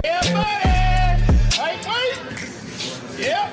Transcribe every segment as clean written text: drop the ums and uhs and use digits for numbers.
Yeah, buddy. Hey, wait. Yeah.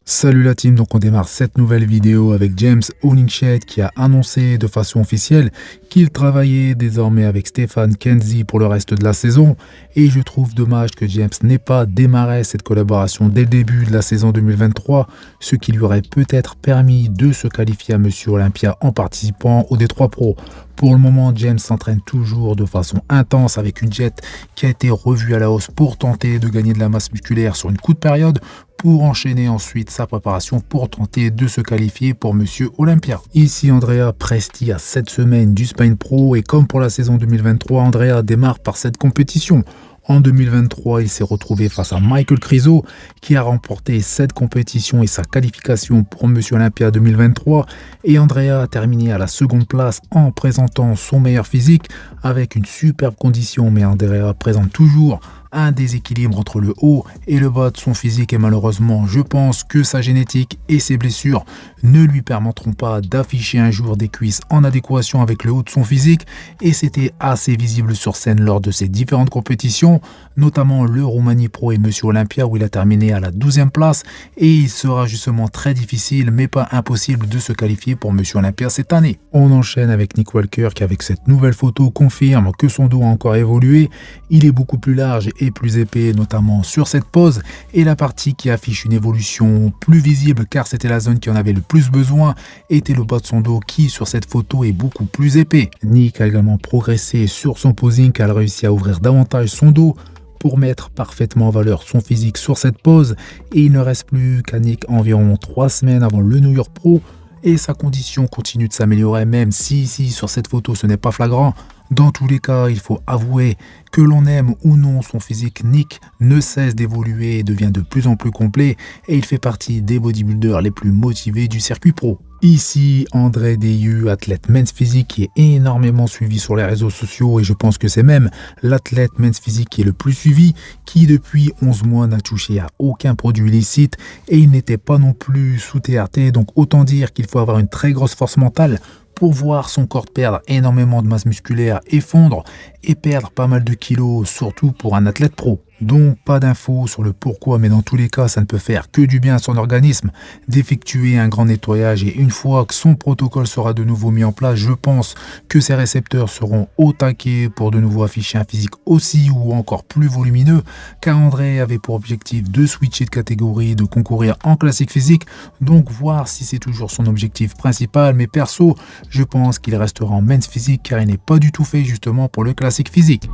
Salut la team, donc on démarre cette nouvelle vidéo avec James Hollingshead qui a annoncé de façon officielle qu'il travaillait désormais avec Stéphane Kenzie pour le reste de la saison, et je trouve dommage que James n'ait pas démarré cette collaboration dès le début de la saison 2023, ce qui lui aurait peut-être permis de se qualifier à Monsieur Olympia en participant au D3 Pro. Pour le moment, James s'entraîne toujours de façon intense avec une jet qui a été revue à la hausse pour tenter de gagner de la masse musculaire sur une courte période, pour enchaîner ensuite sa préparation pour tenter de se qualifier pour Monsieur Olympia. Ici, Andrea Presti a 7 semaines du Spine Pro, et comme pour la saison 2023, Andrea démarre par cette compétition. En 2023, il s'est retrouvé face à Michael Krizo qui a remporté cette compétition et sa qualification pour Monsieur Olympia 2023, et Andrea a terminé à la seconde place en présentant son meilleur physique avec une superbe condition, mais Andrea présente toujours un déséquilibre entre le haut et le bas de son physique, et malheureusement je pense que sa génétique et ses blessures ne lui permettront pas d'afficher un jour des cuisses en adéquation avec le haut de son physique, et c'était assez visible sur scène lors de ses différentes compétitions, notamment le Roumanie Pro et Monsieur Olympia où il a terminé à la 12e place, et il sera justement très difficile mais pas impossible de se qualifier pour Monsieur Olympia cette année. On enchaîne avec Nick Walker qui, avec cette nouvelle photo, confirme que son dos a encore évolué, il est beaucoup plus large et plus épais, notamment sur cette pose, et la partie qui affiche une évolution plus visible car c'était la zone qui en avait le plus besoin était le bas de son dos qui sur cette photo est beaucoup plus épais. Nick a également progressé sur son posing car il a réussi à ouvrir davantage son dos pour mettre parfaitement en valeur son physique sur cette pose, et il ne reste plus qu'à Nick environ 3 semaines avant le New York Pro et sa condition continue de s'améliorer, même si ici sur cette photo ce n'est pas flagrant. Dans tous les cas, il faut avouer que l'on aime ou non son physique, Nick ne cesse d'évoluer et devient de plus en plus complet, et il fait partie des bodybuilders les plus motivés du circuit pro. Ici, André Deyu, athlète men's physique qui est énormément suivi sur les réseaux sociaux, et je pense que c'est même l'athlète men's physique qui est le plus suivi, qui depuis 11 mois n'a touché à aucun produit illicite, et il n'était pas non plus sous TRT, donc autant dire qu'il faut avoir une très grosse force mentale pour voir son corps perdre énormément de masse musculaire et fondre et perdre pas mal de kilos, surtout pour un athlète pro. Donc pas d'infos sur le pourquoi, mais dans tous les cas ça ne peut faire que du bien à son organisme d'effectuer un grand nettoyage, et une fois que son protocole sera de nouveau mis en place, je pense que ses récepteurs seront au taquet pour de nouveau afficher un physique aussi ou encore plus volumineux, car André avait pour objectif de switcher de catégorie, de concourir en classique physique, donc voir si c'est toujours son objectif principal, mais perso je pense qu'il restera en men's physique car il n'est pas du tout fait justement pour le classique physique.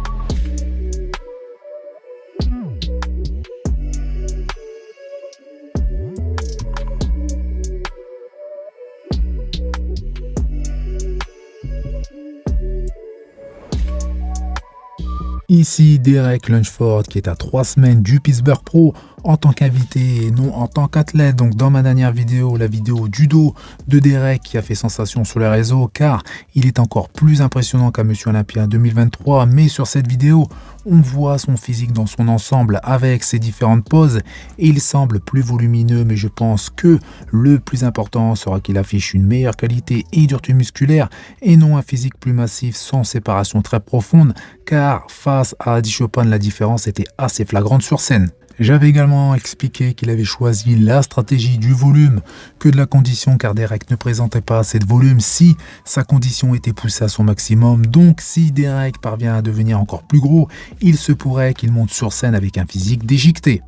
Ici, Derek Lunsford qui est à 3 semaines du Pittsburgh Pro en tant qu'invité et non en tant qu'athlète. Donc dans ma dernière vidéo, la vidéo judo de Derek qui a fait sensation sur les réseaux car il est encore plus impressionnant qu'à Monsieur Olympia 2023. Mais sur cette vidéo, on voit son physique dans son ensemble avec ses différentes poses et il semble plus volumineux, mais je pense que le plus important sera qu'il affiche une meilleure qualité et dureté musculaire et non un physique plus massif sans séparation très profonde, car face à Adi Chopin la différence était assez flagrante sur scène. J'avais également expliqué qu'il avait choisi la stratégie du volume que de la condition, car Derek ne présentait pas assez de volume si sa condition était poussée à son maximum. Donc si Derek parvient à devenir encore plus gros, il se pourrait qu'il monte sur scène avec un physique déchiqueté.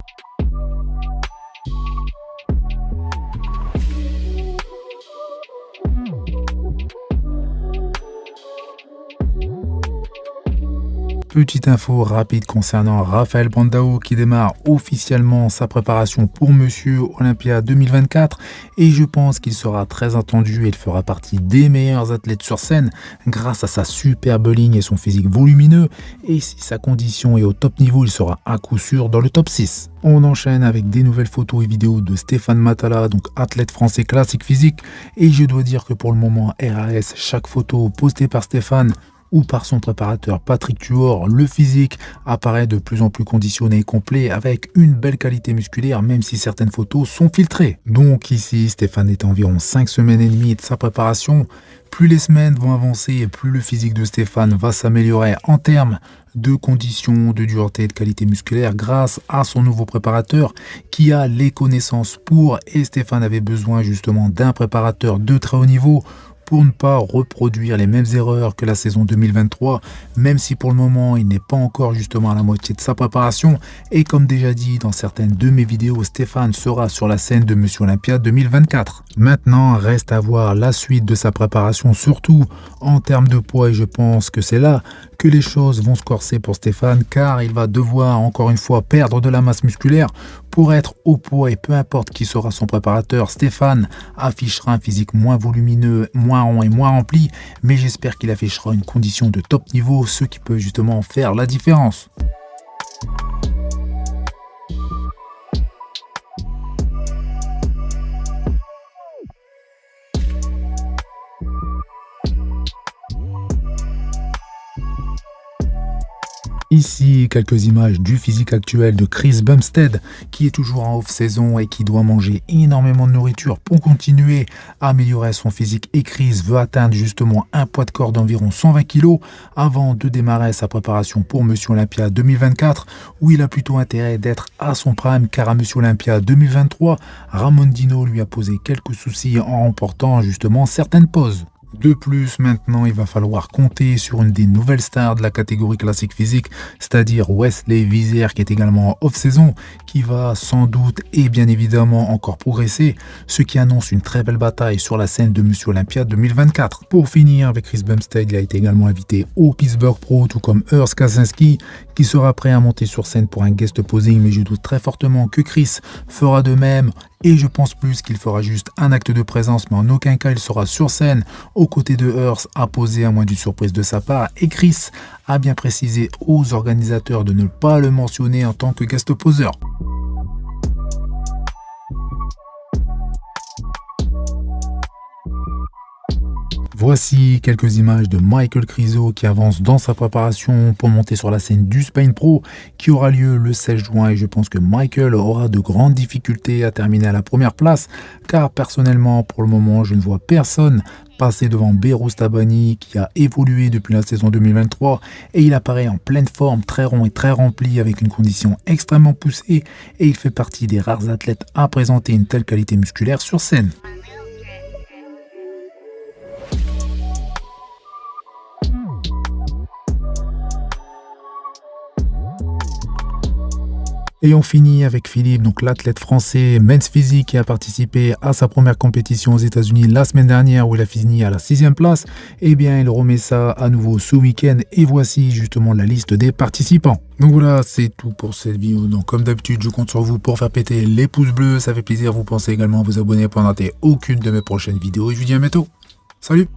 Petite info rapide concernant Rafael Brandao qui démarre officiellement sa préparation pour Monsieur Olympia 2024, et je pense qu'il sera très attendu et il fera partie des meilleurs athlètes sur scène grâce à sa superbe ligne et son physique volumineux, et si sa condition est au top niveau, il sera à coup sûr dans le top 6. On enchaîne avec des nouvelles photos et vidéos de Stéphane Matala, donc athlète français classique physique, et je dois dire que pour le moment RAS, chaque photo postée par Stéphane ou par son préparateur Patrick Tuor, le physique apparaît de plus en plus conditionné et complet avec une belle qualité musculaire, même si certaines photos sont filtrées. Donc ici, Stéphane est à environ 5 semaines et demie de sa préparation. Plus les semaines vont avancer et plus le physique de Stéphane va s'améliorer en termes de conditions, de dureté et de qualité musculaire grâce à son nouveau préparateur qui a les connaissances pour, et Stéphane avait besoin justement d'un préparateur de très haut niveau pour ne pas reproduire les mêmes erreurs que la saison 2023, même si pour le moment il n'est pas encore justement à la moitié de sa préparation. Et comme déjà dit dans certaines de mes vidéos, Stéphane sera sur la scène de Monsieur Olympia 2024. Maintenant, reste à voir la suite de sa préparation, surtout en termes de poids, et je pense que c'est là que les choses vont se corser pour Stéphane, car il va devoir encore une fois perdre de la masse musculaire pour être au poids, et peu importe qui sera son préparateur, Stéphane affichera un physique moins volumineux, moins rond et moins rempli, mais j'espère qu'il affichera une condition de top niveau, ce qui peut justement faire la différence. Ici, quelques images du physique actuel de Chris Bumstead, qui est toujours en off-saison et qui doit manger énormément de nourriture pour continuer à améliorer son physique. Et Chris veut atteindre justement un poids de corps d'environ 120 kg avant de démarrer sa préparation pour Monsieur Olympia 2024, où il a plutôt intérêt d'être à son prime, car à Monsieur Olympia 2023, Ramondino lui a posé quelques soucis en remportant justement certaines poses. De plus, maintenant, il va falloir compter sur une des nouvelles stars de la catégorie classique physique, c'est-à-dire Wesley Vizère, qui est également en off-saison, qui va sans doute et bien évidemment encore progresser, ce qui annonce une très belle bataille sur la scène de Monsieur Olympia 2024. Pour finir, avec Chris Bumstead, il a été également invité au Pittsburgh Pro, tout comme Urs Kaczynski, qui sera prêt à monter sur scène pour un guest posing, mais je doute très fortement que Chris fera de même. Et je pense plus qu'il fera juste un acte de présence, mais en aucun cas il sera sur scène aux côtés de Urs à poser, à moins d'une surprise de sa part. Et Chris a bien précisé aux organisateurs de ne pas le mentionner en tant que guest poseur. Voici quelques images de Michael Krizo qui avance dans sa préparation pour monter sur la scène du Spain Pro qui aura lieu le 16 juin, et je pense que Michael aura de grandes difficultés à terminer à la première place, car personnellement pour le moment je ne vois personne passer devant Behrouz Tabani qui a évolué depuis la saison 2023 et il apparaît en pleine forme, très rond et très rempli avec une condition extrêmement poussée, et il fait partie des rares athlètes à présenter une telle qualité musculaire sur scène. Et on finit avec Philippe, donc l'athlète français Men's Physique qui a participé à sa première compétition aux États-Unis la semaine dernière où il a fini à la 6e place. Eh bien, il remet ça à nouveau ce week-end et voici justement la liste des participants. Donc voilà, c'est tout pour cette vidéo. Donc comme d'habitude, je compte sur vous pour faire péter les pouces bleus. Ça fait plaisir. Vous pensez également à vous abonner pour ne rater aucune de mes prochaines vidéos. Et je vous dis à bientôt. Salut!